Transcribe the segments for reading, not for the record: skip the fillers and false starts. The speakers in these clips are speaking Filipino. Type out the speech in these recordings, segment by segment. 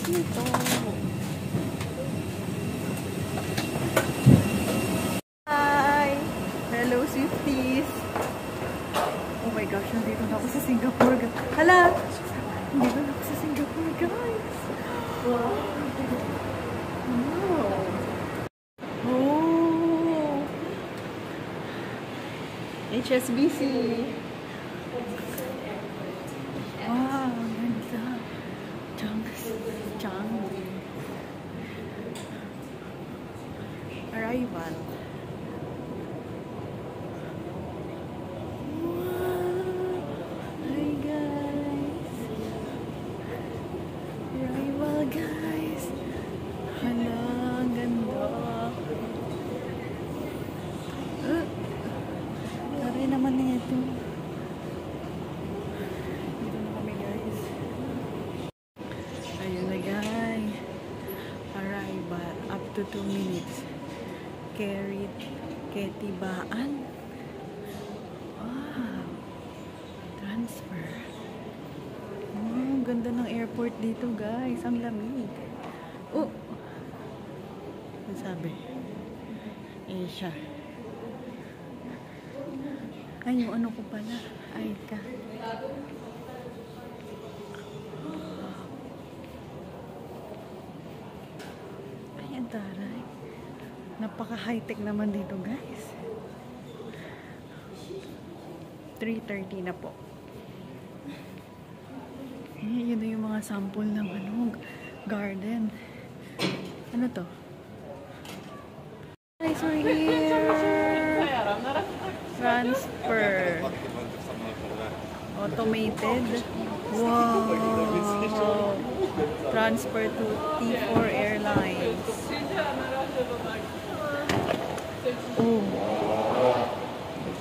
nito. Hi! Hello, Swifties! Oh my gosh, nandito na ako sa Singapore. Hala! Nandito na ako sa Singapore, guys! Wow! Oh! HSBC! Wow! Ganda! Changi! Arrival! Guys, hala, ang ganda. Tari naman nito. Dito na kami, guys. Ayun na, guys. Arrival, up to 2 minutes. Ketibaan. Wow. Transfer. Ang ganda ng airport dito, guys. Ang lamig. Oh! Ano sabi? Asia. Ay, yung ano ko pala. Ay, ka. Ay, ang taray. Napaka-high-tech naman dito, guys. 3:30 na po. Yun na yung mga sample ng garden. Ano to? Guys, we're here! Transfer. Automated. Wow! Transfer to T4 Airlines. Oh!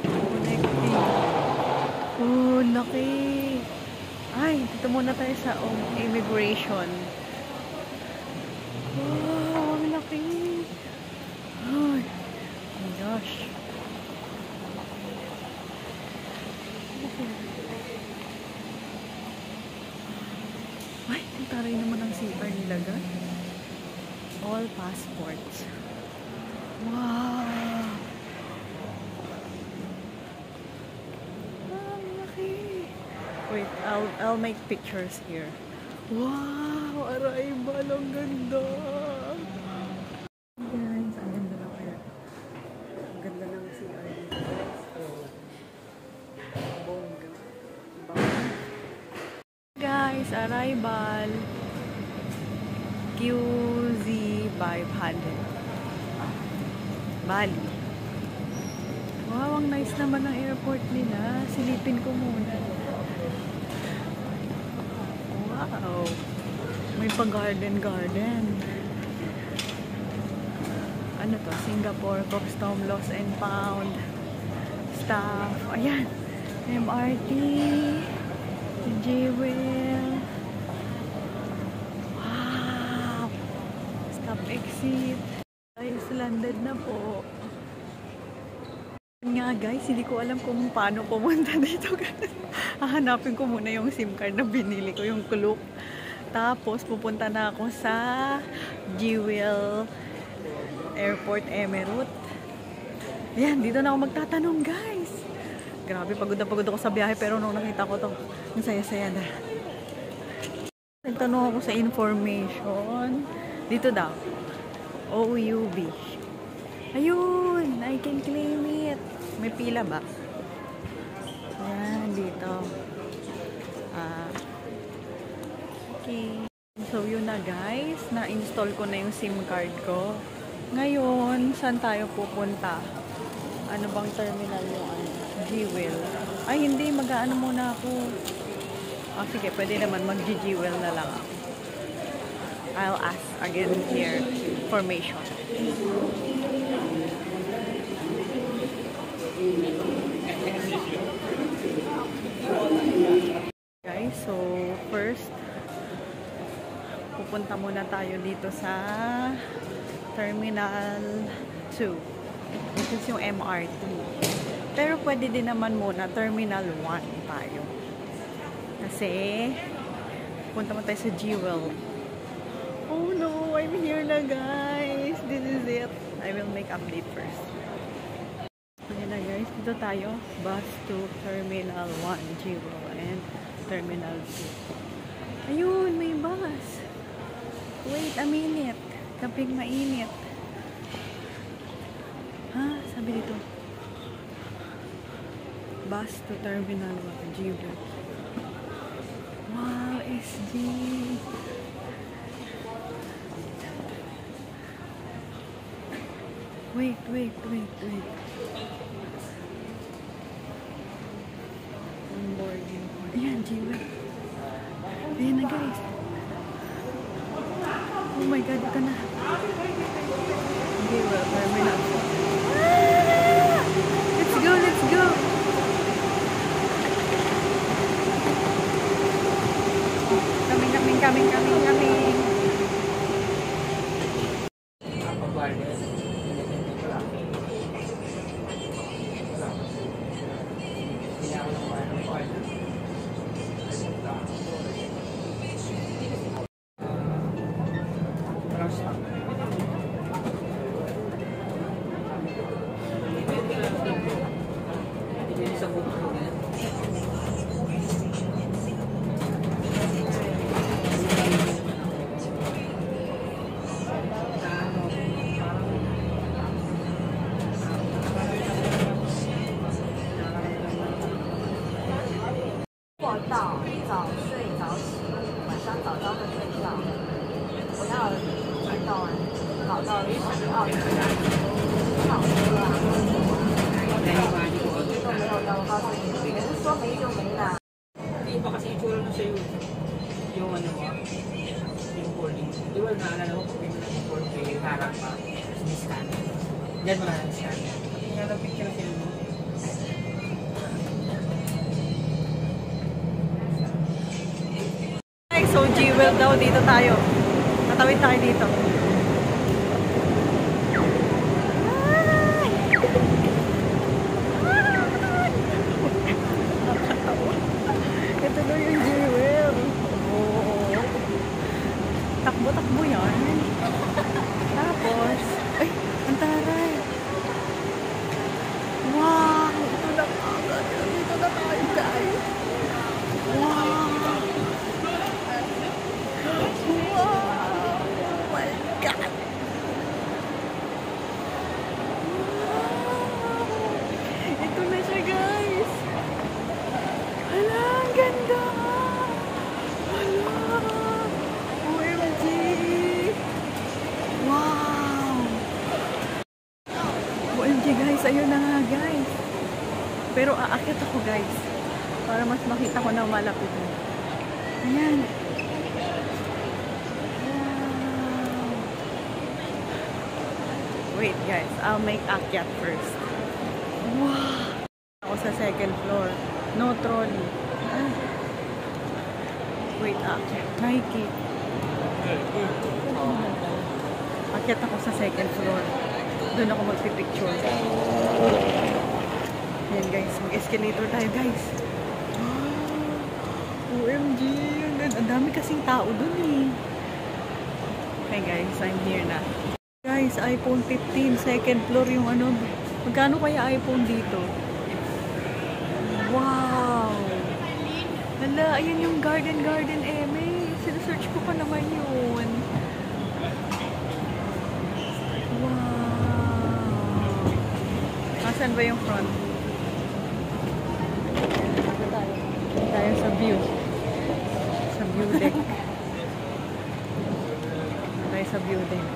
Connecting. Oh, laki! Ay, dito muna tayo sa immigration. Wow, ang laki. Ay, oh my gosh. Ay, ang taray naman ang CR nila, guys. All passports. Wow. Wait, I'll make pictures here. Wow! Arrival! Ang ganda! Guys, ang ganda na kaya. Ang ganda ng CR dito. Bongga. Guys, arrival. QZ 500. Bali. Wow, ang nice naman ang airport nila. Silipin ko muna. Wow. May pa-garden. Ano to? Singapore Custom Lost and Found Staff. Ayan. MRT. Jewel. Wow. Stop exit. Guys, landed na po. Nga guys, hindi ko alam kung paano pumunta dito. Hahanapin ko muna yung SIM card na binili ko, yung Klook. Tapos pupunta na ako sa Jewel Airport Emirate. Ayan, dito na ako magtatanong, guys. Grabe, pagod na pagod ako sa biyahe, pero nung nakita ko to, ang saya-saya na. Nagtanong ako sa information. Dito daw. OUB. Ayun, I can claim it. May pila ba? Ayan, dito. Okay. So, yun na guys. Na-install ko na yung SIM card ko. Ngayon, saan tayo pupunta? Ano bang terminal yung Jewel? Ay, hindi. Mag-aano muna ako. Sige, pwede naman mag-Jewel na lang ako. I'll ask again here. Information. Guys, so first pupunta muna tayo dito sa Terminal 2, which is yung MRT. Pero pwede din naman muna Terminal 1 tayo kasi punta mo tayo sa Jewel. Oh no, I'm here na guys. This is it. I will make update first. Ayan na guys, dito tayo. Bus to Terminal 1, Jiwo, and Terminal 2. Ayun, may bus. Wait a minute. Kaping mainit. Ha? Sabi dito. Bus to Terminal 1, Jiwo. Wow, SG. Wait. Onboarding. Ayan, Jiwo. Ayan na guys. Oh my God, ito na. Jiwo, Terminal 4. Ah! Let's go! Coming. Hindi pa kasi yung tsura nun sa'yo. Yung ano mo, yung boarding. Di ba naalala ko kung may mga board kayo, harap pa, tapos may scan. Diyan mo na ang scan. Yung nalapit picture sa'yo mo. So, Jewel daw, dito tayo. Tatawid tayo dito. Ito daw yung Jewel. Oh. Takbo yan. Tapos, ay, ang taray. Wow! Ito na agad. Dito na tayo, guys. Wow! Guys, ayun na nga guys. Pero aakyat ako guys. Para mas makita ko na malapit na. Ayan. Wow. Wait guys, I'll make akyat first. Wow. Ako sa second floor. No trolley. Ah. Wait, akyat. Nike. Akyat ako sa second floor. Doon ako magpipicture. Ayan guys, mag-escalator tayo guys. OMG! Ang dami kasing tao doon eh. Okay guys, I'm here na. Guys, iPhone 15, second floor yung ano. Magkano kaya iPhone dito? Wow! Hala, ayan yung Garden Eme. Sinesearch ko pa naman yun. Saan ba yung front? Tayo sa view. Sa view deck. Tayo sa view deck.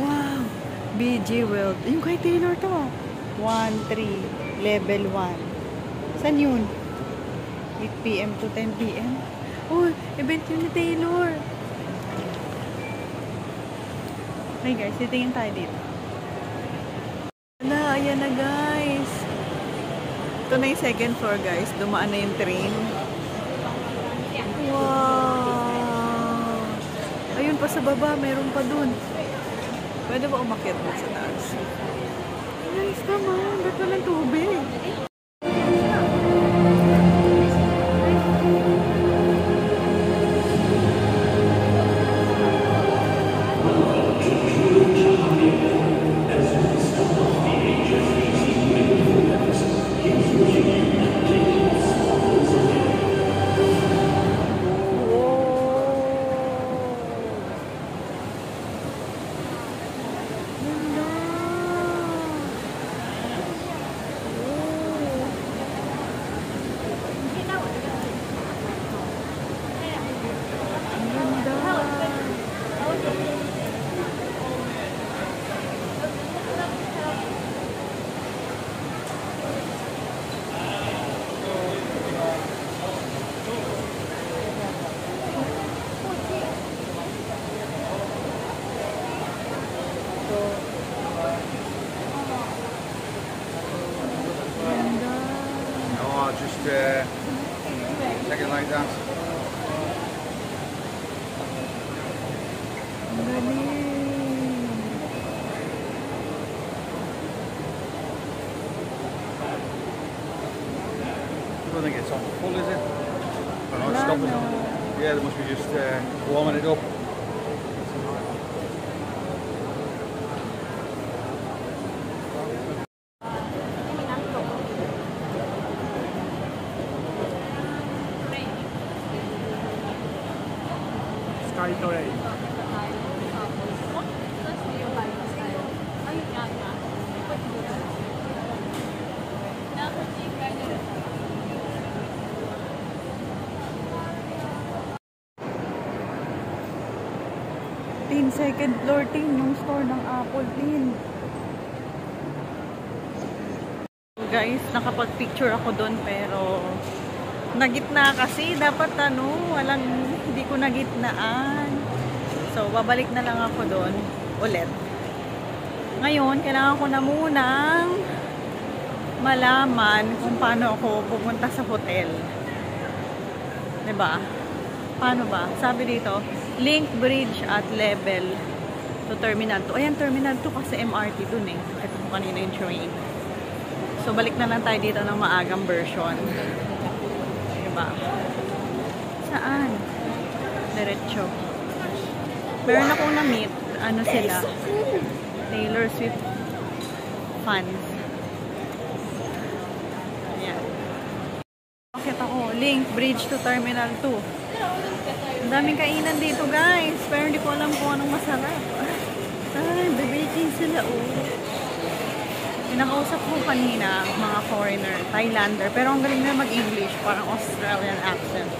Wow! BG World. Yung kay Taylor to. 1-3. Level 1. Saan yun? 8 PM to 10 PM? Oh, event yun ni Taylor. Hey guys, titingin tayo dito. Ayan na guys. Ito na yung second floor guys. Dumaan na yung train. Wow! Ayun pa sa baba. Meron pa dun. Pwede ba umakyat mo sa taas? Nice naman. Ba't walang tubig? just take it like that. Ang galing. I don't think it's on full, is it? Or not, Wala stopping na. it. Yeah, they must be just warming it up. Sky Torre. Tin, second floor, tin, yung store ng Apple, tin. Guys, nakapag-picture ako doon pero nagitna kasi. Dapat hindi ko nagitnaan. So, babalik na lang ako doon ulit. Ngayon, kailangan ko na munang malaman kung paano ako pupunta sa hotel. 'Di ba? Paano ba? Sabi dito, link bridge at level to Terminal 2. Ayan, Terminal 2 kasi MRT dun eh. Ito po kanina yung train. So, balik na lang tayo dito ng maagang version. Diba? Saan? Diretso. Meron akong na-meet. Ano sila? Taylor Swift fans. Ayan. Bakit ako? Link bridge to Terminal 2. Ang daming kainan dito, guys. Pero hindi ko alam kung anong masarap. Ay, babaking sila, oh. Pinakausap ko kanina, mga foreigner, Thailander. Pero ang galing na mag-English. Parang Australian accent.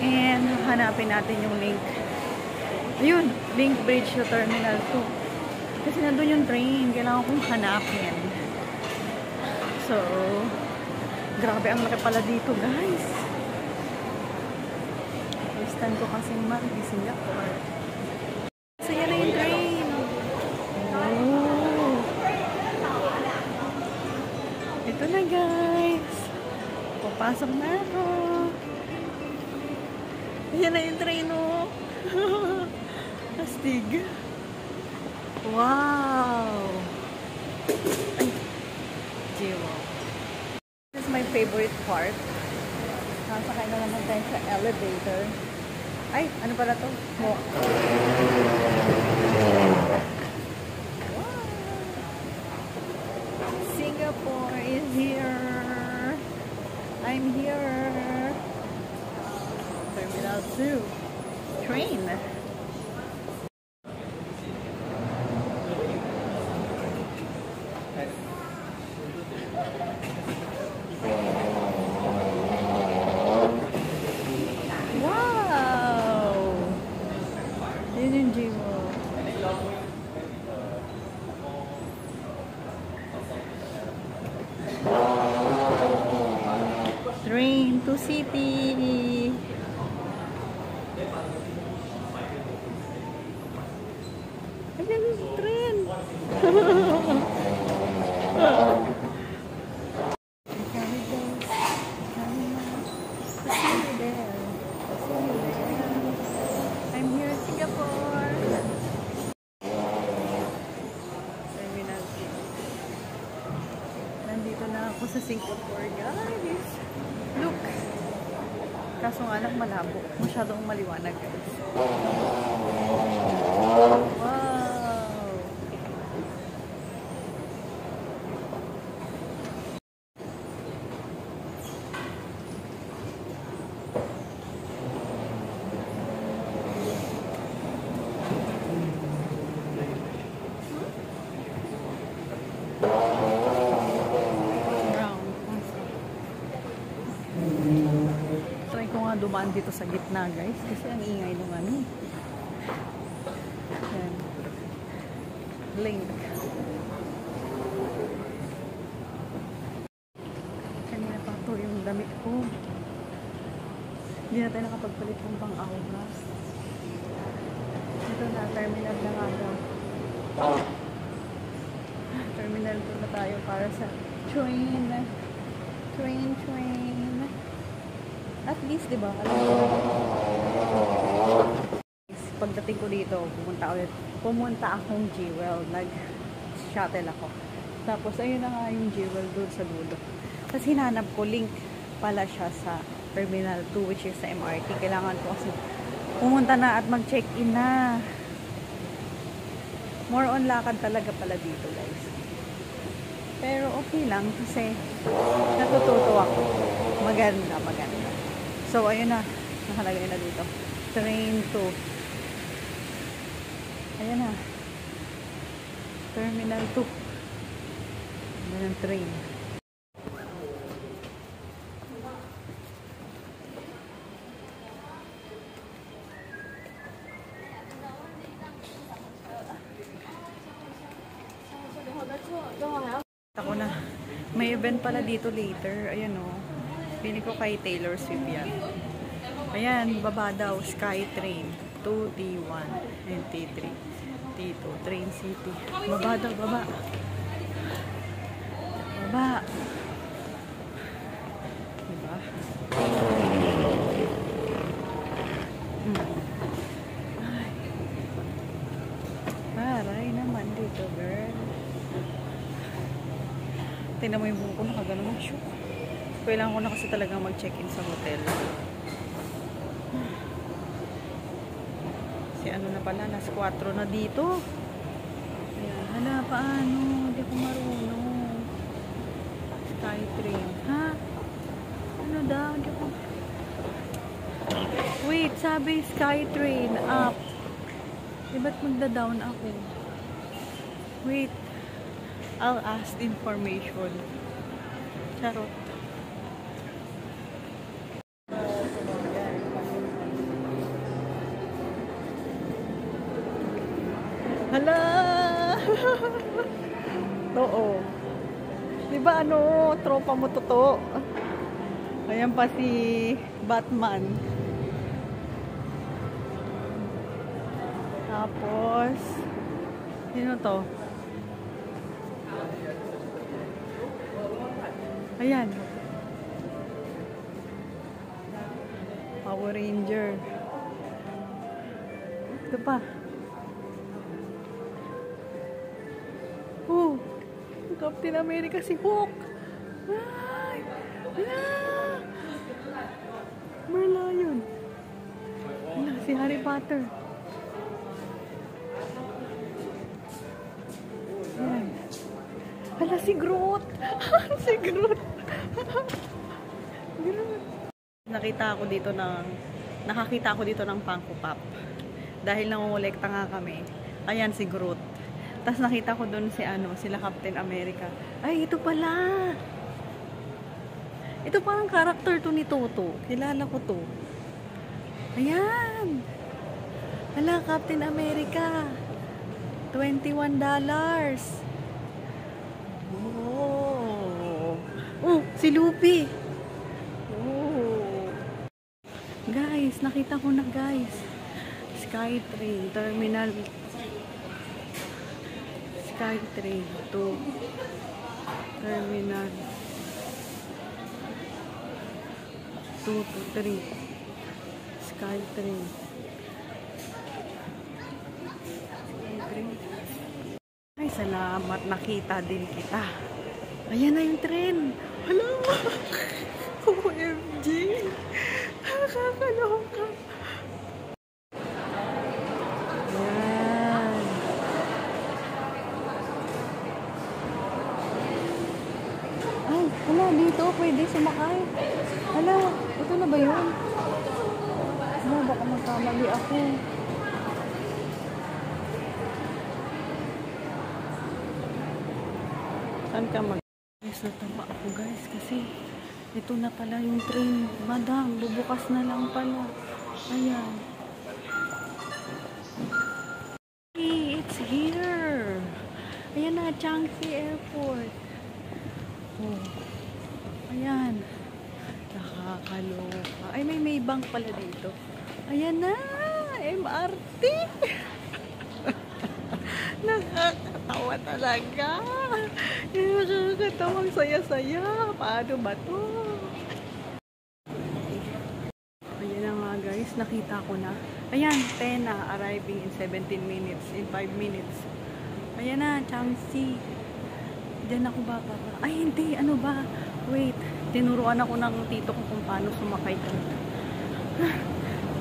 And, hanapin natin yung link. Ayun, link bridge to Terminal 2. Kasi nandun yung train. Kailangan kong hanapin. So, grabe ang laki pala dito, guys. Stand ko kasi di Singapore. So, yan na yung train. Oh. Ito na, guys. Papasok na ako. Yan na yung train, oh. Astig. Wow. Ay. Jiwa. This is my favorite part. Nasakay na naman tayo sa elevator. Ay, ano pala to? Wow. Singapore is here. I'm here. Terminal 2. Train. Train to city. Ayan yung train. I'm here in Singapore. Terminal 2. Nandito na ako sa Singapore, guys. Look. Kaso nga lang malabo. Masyadong maliwanag, guys. Wow. Dumaan dito sa gitna, guys, kasi ang ingay nung ano. Yan. Link. Kanina pa to yung damit ko. Hindi na tayo nakapagpalit ng pang-aulas. Ito na, terminal na nga daw. Terminal 2 na tayo para sa train. Train. At least, di ba? Alam ko. Pagdating ko dito, pumunta akong Jewel. Nag-shuttle ako. Tapos, ayun na nga yung Jewel doon sa dulo. Tapos, hinanap ko, link pala siya sa Terminal 2, which is sa MRT. Kailangan ko kasi pumunta na at mag-check-in na. More on lakad talaga pala dito, guys. Pero okay lang kasi natututo ako. Maganda. So, ayun na. Nakalagay na dito. Train 2. Ayan na. Terminal 2. Ayan ang train. Ako na. May event pala dito later. Ayan o. Pili ko kay Taylor Swift yan. Ayan, baba daw. Skytrain. 2 T1 and T3. T2. Train City. Baba daw, baba. Baba. Diba? Ay. Aray naman dito, girl. Tingnan mo yung buko, nakagano mo. Shoot. Kailangan ko na kasi talagang mag-check-in sa hotel. Si ano na pala, nas 4 na dito. Ayan, hala, paano? Hindi ko marunong. Skytrain. Ha? Ano daw? Hindi ko... Wait, sabi Skytrain up. Eh, ba't magda-down ako? Wait. I'll ask information. Charot. Hala! Oo. Diba ano, tropa mo totoo? Ayan pa si Batman. Tapos, sino to? Ayan. Power Ranger. Ito pa. Oh, Captain America si Hulk. Ay! Ah! Merlion. Wala, si Harry Potter. Ayan. Hala, si Groot. Si Groot. Nakakita ako dito ng Funko Pop. Dahil nangungulekta nga kami. Ayan si Groot. Tapos nakita ko doon si sila Captain America. Ay, ito pala. Ito parang character to ni Toto. Kilala ko to. Ayan. Hala, Captain America. $21. Oh. Oh, si Luffy. Oh. Guys, nakita ko na, guys. Skytrain, Terminal Skytrain to Terminal 2 to 3. Skytrain. Ay, salamat. Nakita din kita. Ayan na yung tren. Hala! OMG! Nakakaloka. Ayan. Ay, hala, dito pwede sumakay. Hala, ito na ba yun? Hala, baka magkamali ako. Saan ka guys, natama ako guys kasi ito na pala yung train. Madam, bubukas na lang pala. Ayan. Hey, it's here. Ayan na, Changsi Airport. Oh. Ayan. Nakakaloka. Ay, may bank pala dito. Ayan na, MRT. Nakakatawa talaga. Nakakatawang saya-saya. Paano ba to? Ayan na nga guys, nakita ko na. Ayan, 10 na. Arriving in 17 minutes. In 5 minutes. Ayan na, Changxi. Diyan ako ba? Ay, hindi. Ano ba? Wait. Tinuruan ako ng tito ko kung paano sumakay ka.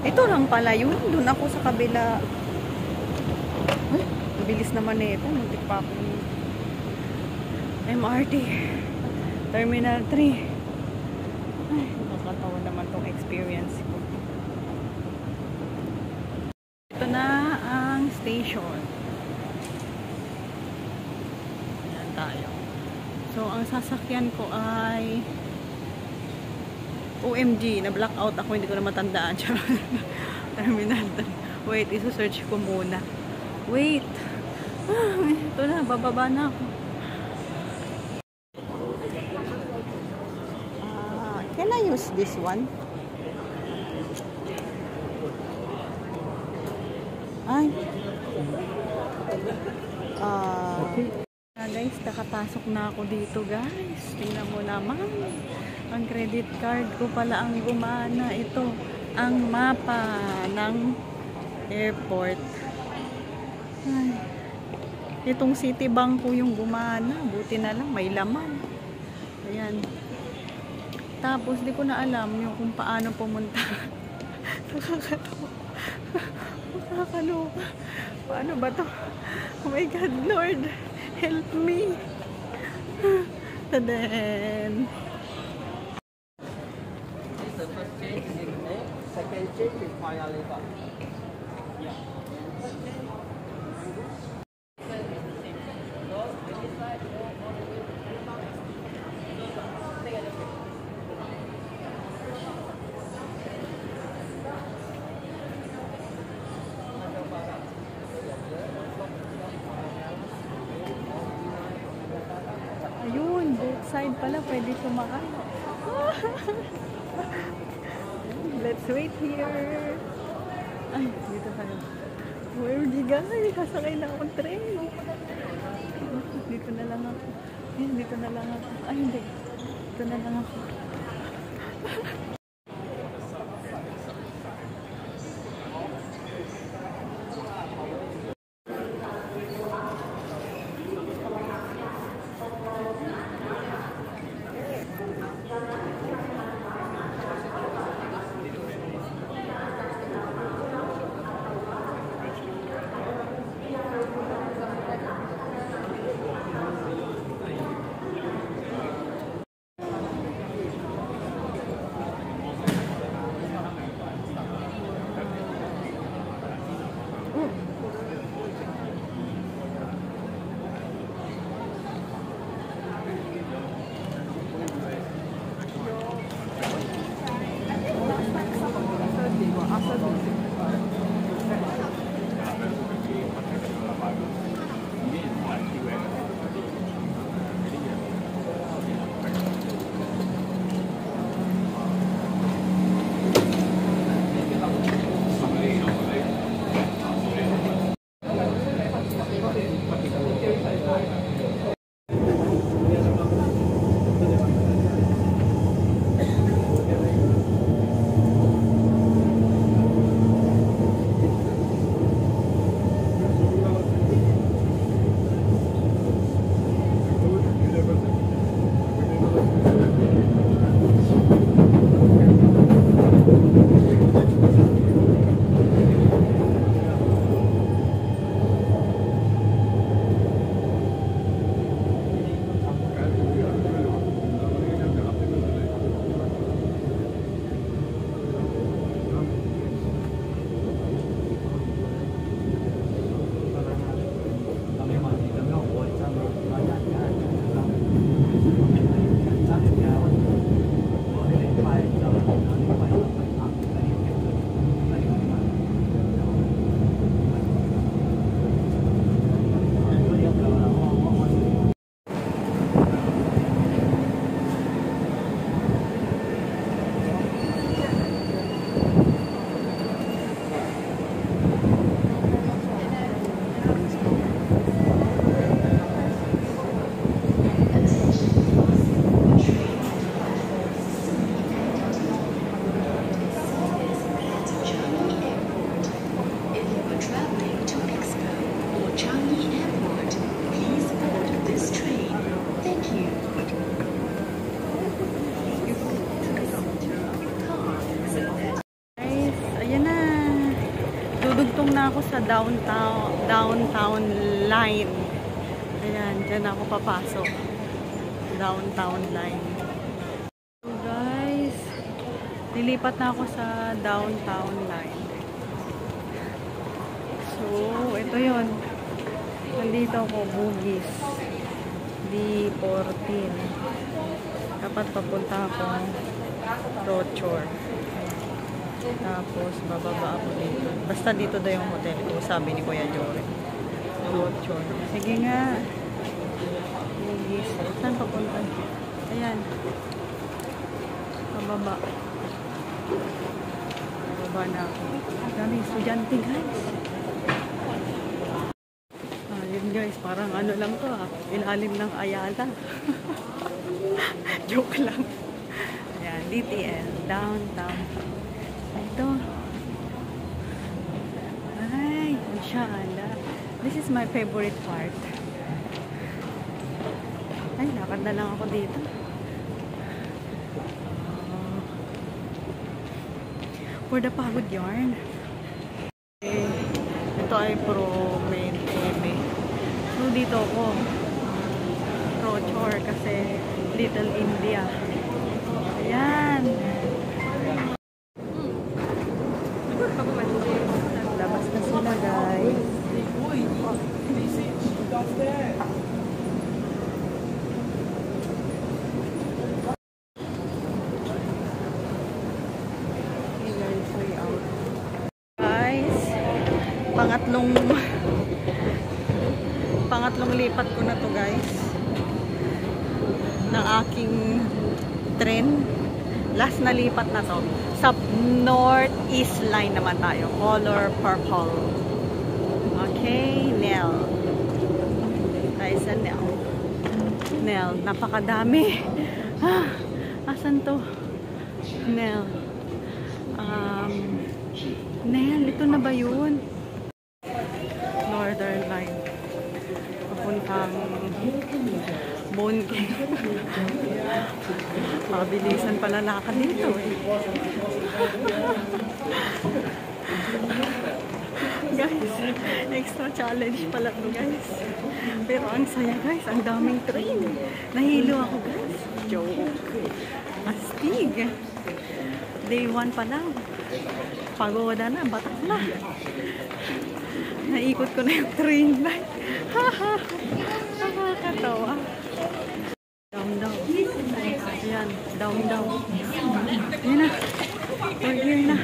Ito lang pala yun. Doon ako sa kabila. Ay, mabilis naman na ito. Muntik pa ako. MRT. Terminal 3. Ay, nakakatawa naman tong experience ko. Ito na ang station. Ayan tayo. So, ang sasakyan ko ay OMG, na-blackout ako, hindi ko na matandaan. Terminal 3. Wait, iso-search ko muna. Wait. Ito na, bababa na ako. Can I use this one? Ay. Guys, nakapasok na ako dito, guys. Tingnan mo naman. Ang credit card ko pala ang gumana. Ito, ang mapa ng airport. Ay. Itong Citibank ko yung gumana. Buti na lang, may laman. Ayan. Tapos, di ko na alam yung kung paano pumunta. Nakakatawa. Nakakaloka. Paano ba to? Oh my God, Lord. Help me. And then... The first change is in there. Second change is Paya Lebar. Yeah. Ayun, both side pala pwede sumakay. Let's wait here. Ay, dito ka na. OMG guys, sasakay na akong train. Dito na lang ako. Ay, dito na lang ako. Ay, hindi. Dito na lang ako. Dudugtong na ako sa downtown line. Ayan, dyan ako papasok. Downtown line. So guys, nilipat na ako sa downtown line. So, ito yon. Nandito ako, Bugis. D14. Dapat papunta akong Rochor. Tapos, bababa ako dito. Basta dito daw yung hotel ko, sabi ni Kuya Jory. Rochor. Sige nga. Bugis. Saan papunta? Ayan. Bababa. Bababa na ako. Dami estudyante, guys. Yun guys, parang ano lang to ilalim ng Ayala. Joke lang. Ayan, DTL, downtown. Ito. Ay, masyala. This is my favorite part. Ay, lakad na lang ako dito. For the pagod yarn. Okay. Ito ay pro main TV. So, dito ako. Rochor kasi Little India. Ayan. Labas na sila, guys. Guys, pangatlong lipat ko na to, guys, ng aking tren. Last na lipat na to sa Northeast Line naman tayo, color purple. Okay, Nel. Tayo sa Nel, napakadami. Asan to? Nel. Nel, ito na ba yun? Northern Line. Papuntang Bonke. Pabilisan pala lakad dito eh. Guys, extra challenge pala to, guys. Pero ang saya, guys. Ang daming train. Nahilo ako, guys. Joke. Astig. Day 1 pa lang. Pagoda na, batak na. Naikot ko na yung train line. Nakakatawa. Down. Ayan, down. Ayan na. We're here na.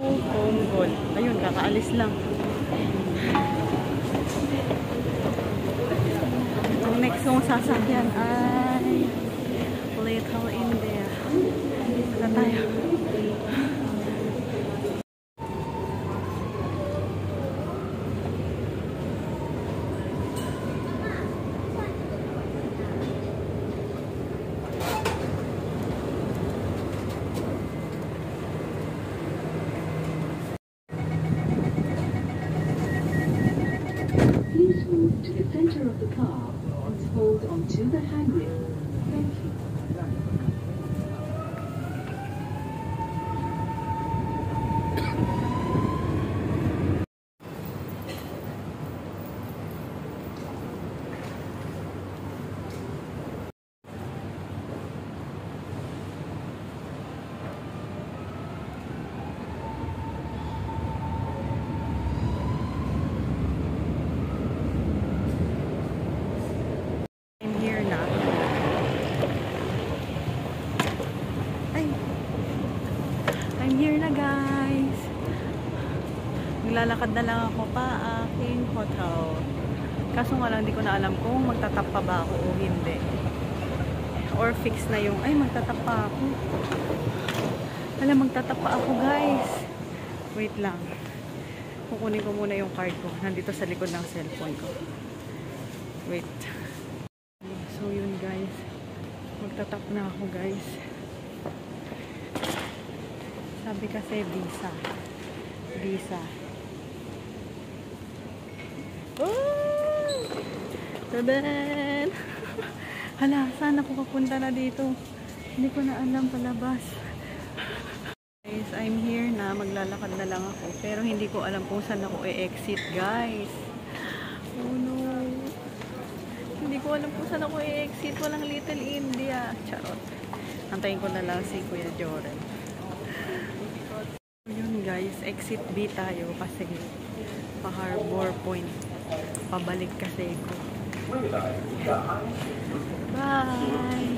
Conggol. Ayun, kakaalis lang. Ang next kong sasakyan ay Little India. Saka tayo. Please move to the center of the car and hold onto the handrail. Thank you. I'm here na, guys. Naglalakad na lang ako pa aking hotel. Kaso nga lang, di ko na alam kung magtatap pa ba ako o hindi. Or fix na yung, ay, magtatap pa ako. Alam, magtatap pa ako, guys. Wait lang. Kukunin ko muna yung card ko. Nandito sa likod ng cellphone ko. Wait. So, yun, guys. Magtatap na ako, guys. Sabi kasi visa. Oh! Tadan! Hala, saan ako papunta na dito? Hindi ko na alam palabas. Guys, I'm here na. Maglalakad na lang ako. Pero hindi ko alam kung saan ako i-exit, guys. Oh no. Hindi ko alam kung saan ako i-exit. Walang Little India. Charot. Antayin ko na lang si Kuya Joren. Yun guys, exit B tayo kasi pa-Harbor Point. Pabalik kasi ko. Bye!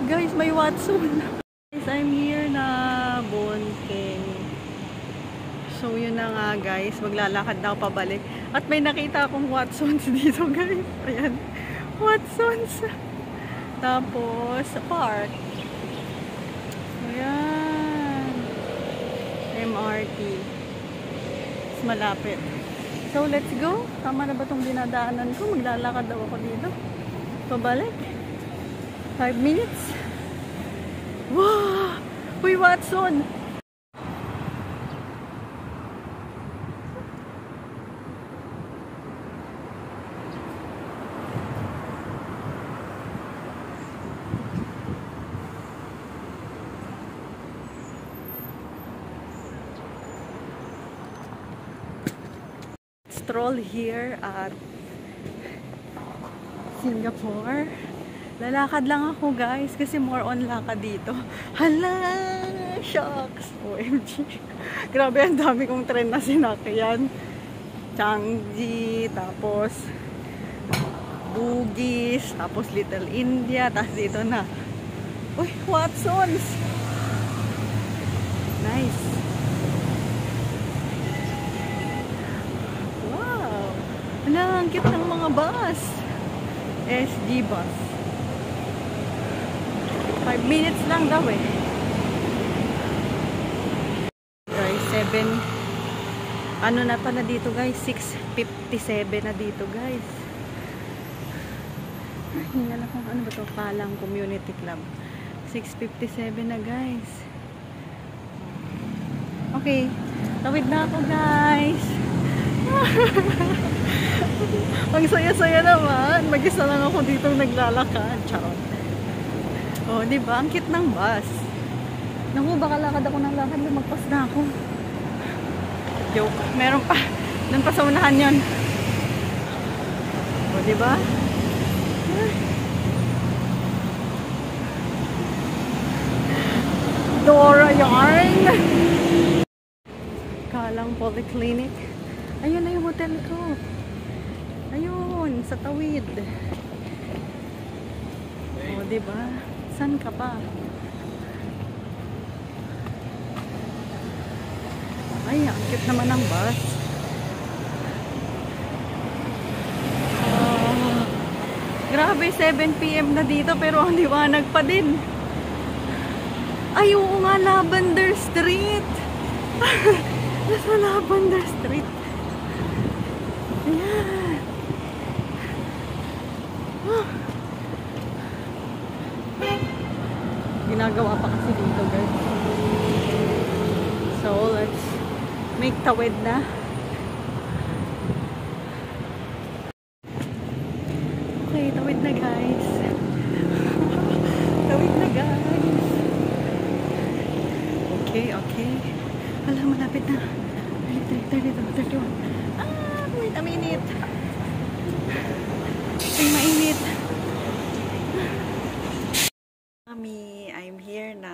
Guys, may Watson. Guys, I'm here na Bonting. So, yun na nga guys. Maglalakad na ako pabalik. At may nakita akong Watsons dito guys. Ayan. Watsons. Tapos, park. Ayan. MRT. Mas malapit. So, let's go. Tama na ba itong dinadaanan ko? Maglalakad daw ako dito. Pabalik. 5 minutes. Wow! Uy, Watson! Stroll here at Singapore. Lalakad lang ako guys kasi more on lakad dito. Hala! Shucks! OMG! Grabe, ang dami kong tren na sinakyan. Changi, tapos Bugis, tapos Little India, tapos dito na. Uy! Watsons! Nice! Wow! Hala! Ang cute ng mga bus! SG bus. 5 minutes lang daw eh. Guys, 7. Ano na pala dito guys? 6:57 na dito guys. Hinga lang kung ano ba to? Palang Community Club. 6:57 na guys. Okay. Tawid na ako guys. Ang saya-saya naman. Mag-isa lang ako dito naglalakad. Charot. Oh, di ba? Ang cute ng bus. Naku, baka lakad ako ng lakad, lumagpas na ako. Joke. Meron pa. Doon pa sa unahan yun. Oh, di ba? Dora yarn. Kalang Polyclinic. Ayun na yung hotel ko. Ayun, sa tawid. Oh, di ba? Saan ka pa? Ay, ang cute naman ng bus. Grabe, 7 PM na dito pero ang liwanag pa din. Ay, oo nga, Lavender Street. Nasa Lavender Street. Ayan. Ginagawa pa kasi dito guys. So let's make tawid na. Okay, tawid na guys. Tawid na guys. Okay, okay. Wala, malapit na. 32, 31. Wait a minute. Ay, mainit. Mami, I'm here na.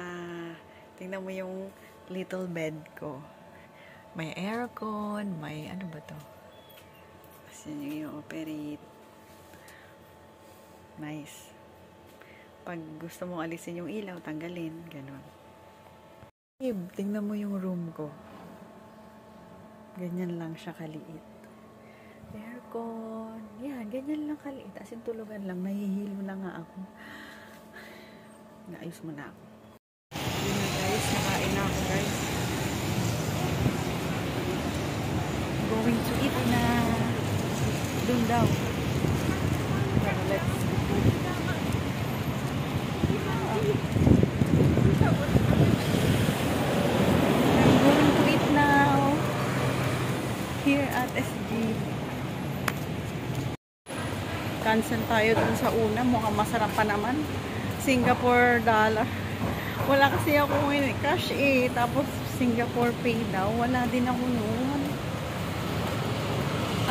Tingnan mo yung little bed ko. May aircon, may ano ba to? Kasi yung operate. Nice. Pag gusto mong alisin yung ilaw, tanggalin. Ganon. Babe, tingnan mo yung room ko. Ganyan lang siya kaliit. Aircon. Yan, ganyan lang kaliit. As in, tulugan lang. Nahihilo na nga ako. Naayos mo na ako. Yun na guys, nakain na ako guys. Going to eat na. Doon daw. Let's I'm going to eat now. Here at SG. Cancel tayo dun sa una. Mukhang masarap pa naman. Singapore dollar. Wala kasi ako ngayon cash eh. Tapos Singapore pay daw. Wala din ako noon.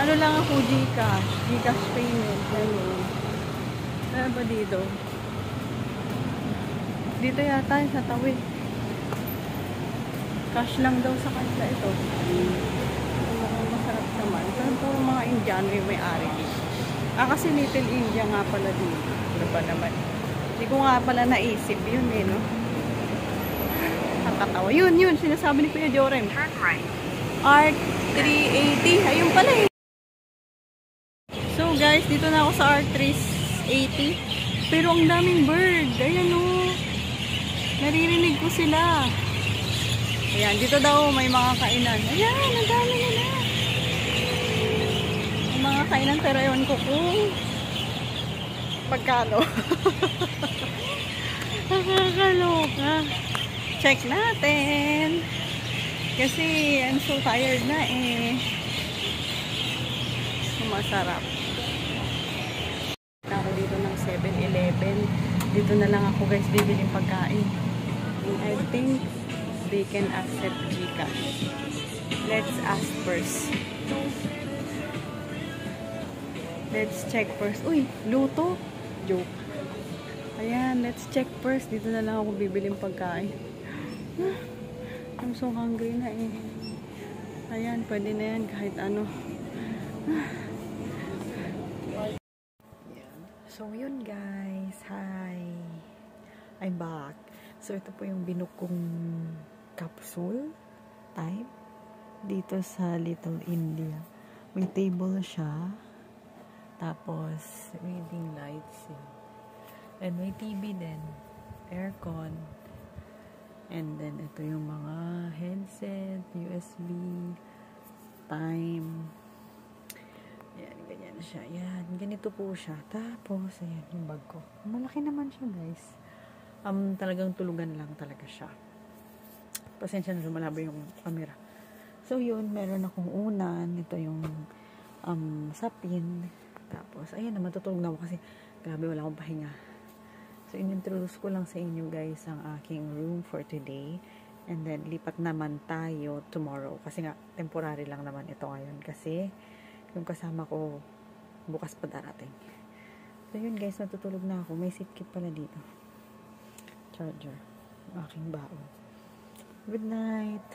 Ano lang ako, GCash. GCash payment. Ganun. Ano ba dito? Dito yata sa tawid. Cash lang daw sa kanila ito. Masarap naman. Pero puro mga Indiano yung may-ari. Kasi Little India nga pala dito. Ano ba naman? Hindi ko nga pala naisip yun eh, no? Nakakatawa. Yun. Sinasabi ni Kuya Jorem. Turn right. Art 380. Ayun pala eh. So guys, dito na ako sa Art 380. Pero ang daming bird. Ayan o. Naririnig ko sila. Ayan, dito daw may mga kainan. Ayan, ang dami nila. May mga kainan pero ewan ko kung pagkano. Nakakaloka. Check natin. Kasi I'm so tired na eh. Masarap. Ako dito ng 7-Eleven. Dito na lang ako guys bibiling pagkain. I think they can accept GCash. Let's ask first. Let's check first. Uy, luto. Joke. Ayan, let's check first. Dito na lang ako bibiling pagkain. I'm so hungry na eh. Ayan, pwede na yan kahit ano. So, yun guys. Hi. I'm back. So, ito po yung binukong capsule time dito sa Little India. May table siya. Tapos, reading lights. And may TV din. Aircon. And then, ito yung mga headset, USB, time. Ayan, ganyan siya. Ayan, ganito po siya. Tapos, ayan, yung bag ko. Malaki naman siya, guys. Talagang tulugan lang talaga siya. Pasensya na, lumalabo yung camera. So, yun, meron akong unan. Ito yung sapin. Tapos, ayan, matutulog na ako kasi grabe, wala akong pahinga. So, in-introduce ko lang sa inyo, guys, ang aking room for today. And then, lipat naman tayo tomorrow. Kasi nga, temporary lang naman ito ngayon. Kasi, yung kasama ko bukas pa darating. So yun guys, natutulog na ako. May seatkit pala dito. Charger. Aking baon. Good night.